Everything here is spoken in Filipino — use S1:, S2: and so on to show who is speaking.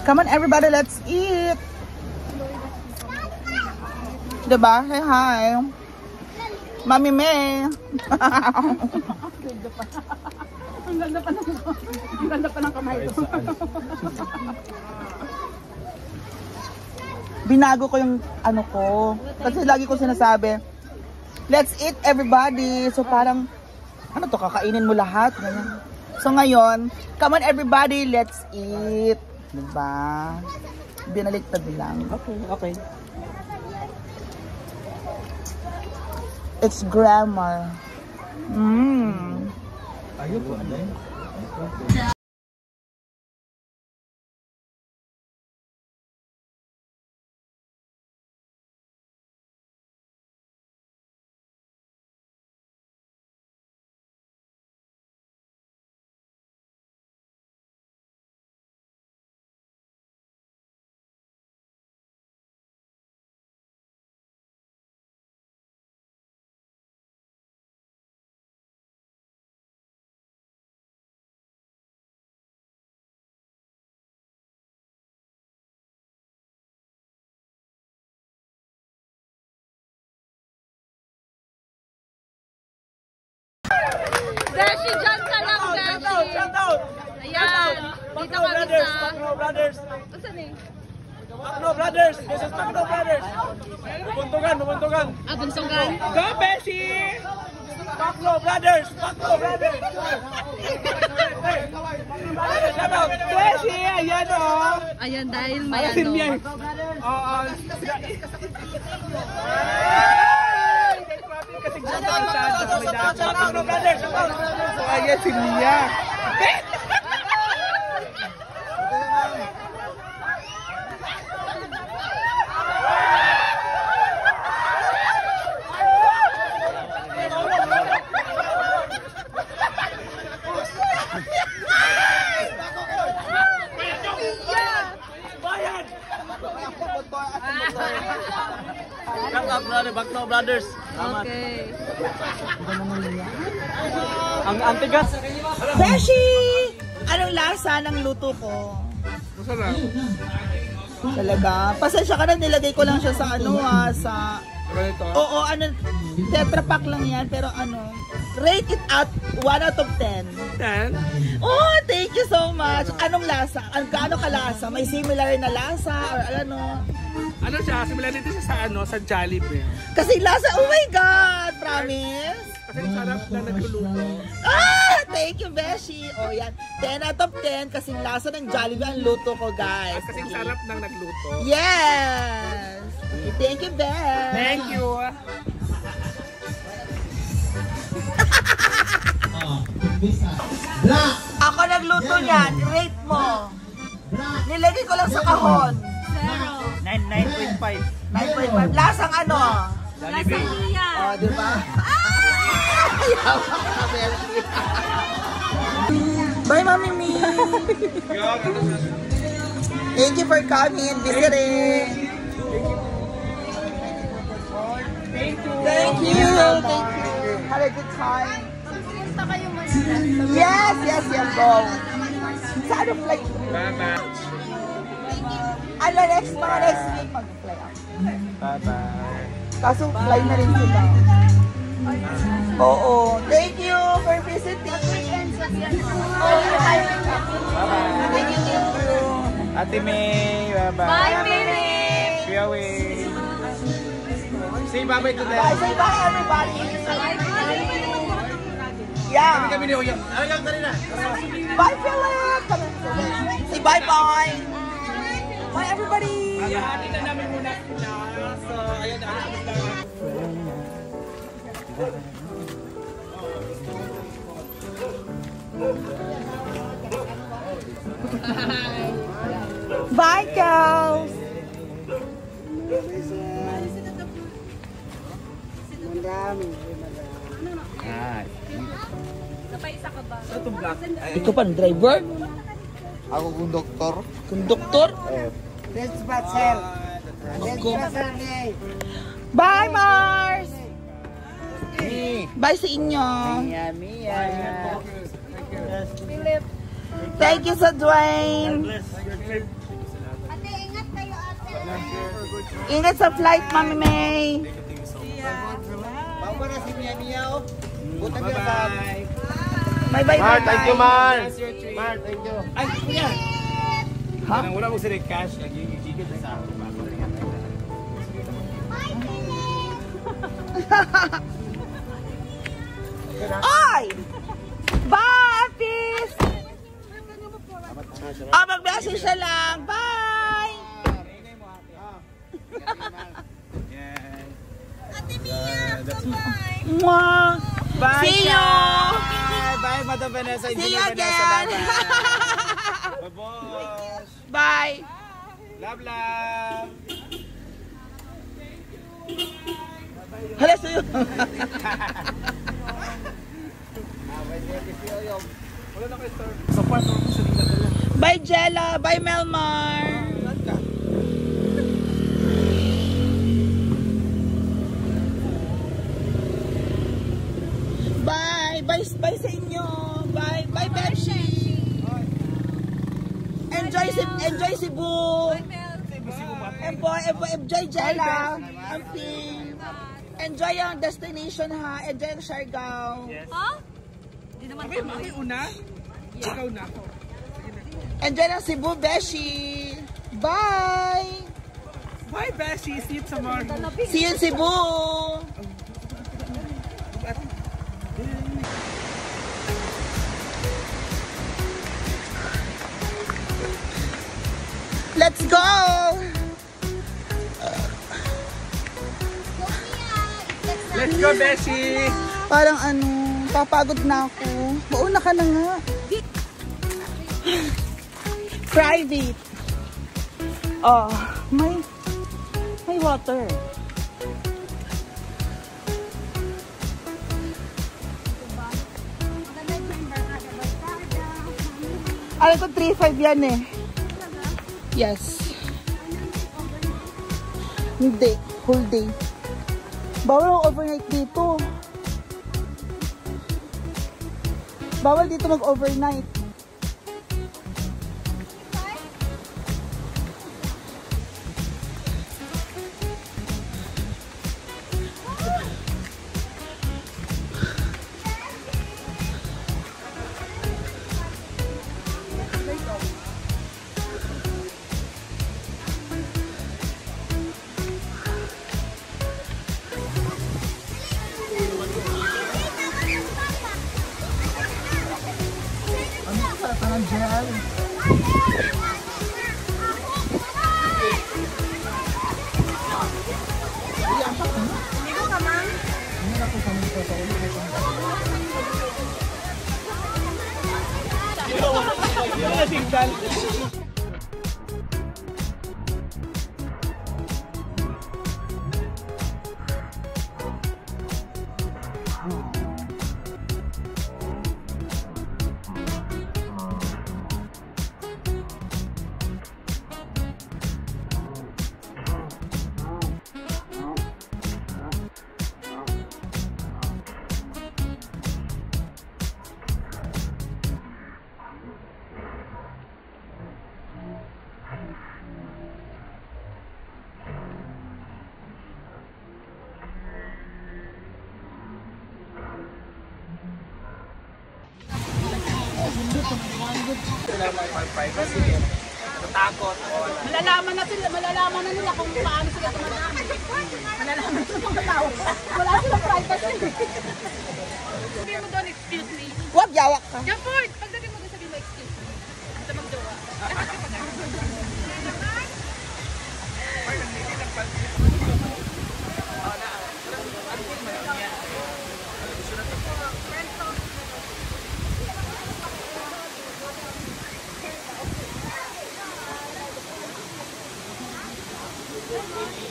S1: Come on everybody, let's eat. Diba? Hi, hi. Mami May. Ang ganda pa ng kamay ito. Binago ko yung ano ko. Kasi lagi ko sinasabi, let's eat everybody. So parang, ano to, kakainin mo lahat. Ganyan. So ngayon, come on everybody, let's eat. Diba? Binaliktad lang.
S2: Okay, okay.
S1: It's grammar.
S2: Ayun po, ano yun?
S3: Beshi, dyan ka lang, Beshi.
S2: Shout out!
S3: Ayan. Dito kami sa...
S2: Pakno Brothers!
S3: Saan eh?
S2: Pakno Brothers! This is Pakno Brothers! Bubuntugan, bubuntugan!
S3: Ah, Bunsugan.
S2: Go, Beshi! Pakno Brothers! Pakno Brothers! Shout out! Beshi! Ayan o!
S3: Ayan, dahil may
S2: Ayasin
S3: ano.
S2: niya. Oo. Kasi Pakno Brothers! Ayasin niya. Bakno Brothers.
S3: Okay.
S2: Ang tigas.
S1: Beshi! Anong lasa ng luto ko?
S2: Masarap.
S1: Talaga? Pasensya ka na, nilagay ko lang siya sa ano sa...
S2: Ganito.
S1: Oo, ano, Tetra Pak lang yan, pero ano, rate it out 1 out of 10.
S2: 10?
S1: Oh, thank you so much. Anong lasa? Gaano kalasa? May similar na lasa or ano?
S2: Ano siya? Similarity siya sa ano? Sa Jollibee.
S1: Kasi lasa, oh my God! Promise?
S2: Kasi sarap na nagluluto.
S1: Ah! Thank you, Beshi! O yan, 10 out of 10 kasi lasa ng Jollibee ang luto ko, guys.
S2: At kasing sarap ng nagluto.
S1: Yes! Okay, thank you, Besh!
S2: Thank you!
S1: Ako nagluto niyan, rate mo. Nilagay ko lang sa kahon.
S2: 9.5.
S1: 9.5. Lasang ano?
S2: Jollibee.
S1: Oh, di ba? Bye, Mami Mi! Thank you for coming and visiting.
S2: Thank you!
S1: Thank you! Thank you! Had a good time. Yes, yes, yes, go. Saan ang flight?
S2: Bye-bye.
S1: Ano, next week mag-fly ako.
S2: Bye-bye.
S1: Kaso fly na rin sila. Oo. Thank you for visiting.
S2: Bye-bye.
S1: Thank you.
S2: Ate May, bye-bye.
S3: Bye, Philip!
S2: Kuya Wei. Say bye-bye to them.
S1: Bye, say bye everybody. Yeah.
S2: Kami ni Oyo. Alagang ka rin na.
S1: Bye, Philip. Say bye-bye. Bye, everybody.
S2: Hati na namin muna. So, ayun.
S1: Bye, girls. Ikaw pa, driver?
S4: Ako kung doktor.
S1: Konduktor?
S4: Dispatcher.
S1: Ako.
S4: Dispatcher.
S1: Bye, Mars! Bye sa inyo.
S4: Mia.
S1: Thank you sa Dwayne. Ingat sa flight, Mami May.
S4: Bawa na si Mia Mia, oh. Buta ka sa...
S1: Bye-bye,
S2: Mar, thank you, Mar.
S4: Mar, thank you.
S2: Ay, kuya.
S1: Ha?
S2: Wala mo sila cash. Nag-i-gigit na sa ako.
S1: Ay! Bye, Apis! Oh, mag-message siya lang. Bye! Mwah!
S2: Bye,
S1: See you!
S2: Bye, bye, Madam Vanessa.
S1: See you
S2: Engineer Vanessa.
S1: again!
S2: Bye, boss.
S1: Bye!
S2: Love, love.
S1: Hala sa'yo.
S2: Wala na kayo, sir. Support mo sa nila pala.
S1: Bye, Jella. Bye, Melmar. Bye. Bye sa inyo. Bye. Bye, Beshi. Enjoy Cebu. Enjoy Jella. Amping. Enjoy ang destination ha. Enjoy ang Siargao.
S3: Ha? Di naman
S2: Mami, una? Ikaw na.
S1: Enjoy ang Cebu, Beshi. Bye.
S2: Bye, Beshi. See you tomorrow.
S1: See you in Cebu. Let's go!
S2: Let's go, Beshi.
S1: Parang ano, papagod na ako. Mauna ka na nga. Private. Oh, may water. Alam ko 3-5 yan eh. Yes. Hindi. Whole day. Bawal ang overnight dito. Bawal dito mag-overnight. Parang gel. Malalaman na nila kung paano sila tumadami. Malalaman sila kung matawag. Wala silang privacy.
S3: Sabi mo doon, excuse me.
S1: Huwag yawak ka.
S3: Jefford, pagdating mo doon, sabi mo, excuse me. Basta magjowa.
S1: Thank you.